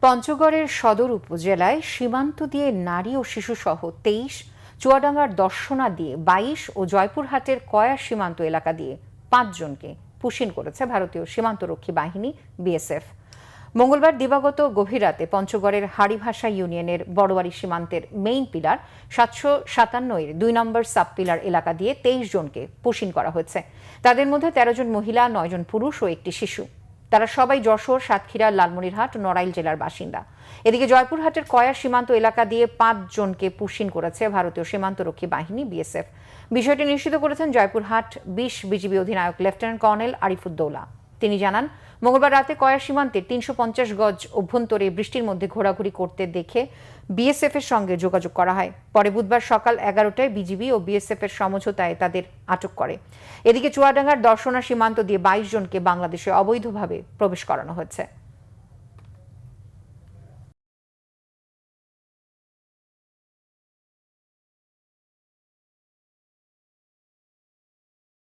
পঞ্চগড়ের সদর উপজেলায় সীমান্ত দিয়ে নারী ও শিশুসহ ২৩, চুয়াডাঙ্গার দর্শনা দিয়ে ২২ ও জয়পুরহাটের কয়া সীমান্ত এলাকা দিয়ে ৫ জনকে পুশিন করেছে ভারতীয় সীমান্তরক্ষী বাহিনী বিএসএফ। মঙ্গলবার দিবাগত গভীর রাতে পঞ্চগড়ের হাড়িভাষা ইউনিয়নের বড়বাড়ি সীমান্তের মেইন পিলার ৭৫৭ ২ নম্বর সাব পিলার এলাকা দিয়ে ২৩ জনকে পুশিন করা হয়েছে। তাদের মধ্যে ১৩ জন মহিলা, ৯ জন পুরুষ ও একটি শিশু। তারা সবাই যশোর, সাতক্ষীরা, লালমনিরহাট ও নড়াইল জেলার বাসিন্দা। এদিকে জয়পুরহাটের কয়া সীমান্ত এলাকা দিয়ে ৫ জনকে পুশিন করেছে ভারতীয় সীমান্তরক্ষী বাহিনী বিএসএফ। বিষয়টি নিশ্চিত করেছেন জয়পুরহাট ২০ বিজিবি অধিনায়ক লেফটেন্যান্ট কর্নেল আরিফুদ্দৌলা। তিনি জানান, মঙ্গলবার রাতে কয়া সীমান্তে ৩৫০ গজ অভ্যন্তরে বৃষ্টির মধ্যে ঘোরাঘুরি করতে দেখে বিএসএফ এর সঙ্গে যোগাযোগ করা হয়। পরে বুধবার সকাল ১১টায় বিজিবি ও বিএসএফ এর সমঝোতায় তাদের আটক করে। এদিকে চুয়াডাঙ্গার দর্শনা সীমান্ত দিয়ে ২২ জনকে বাংলাদেশে অবৈধভাবে প্রবেশ করানো হয়েছে।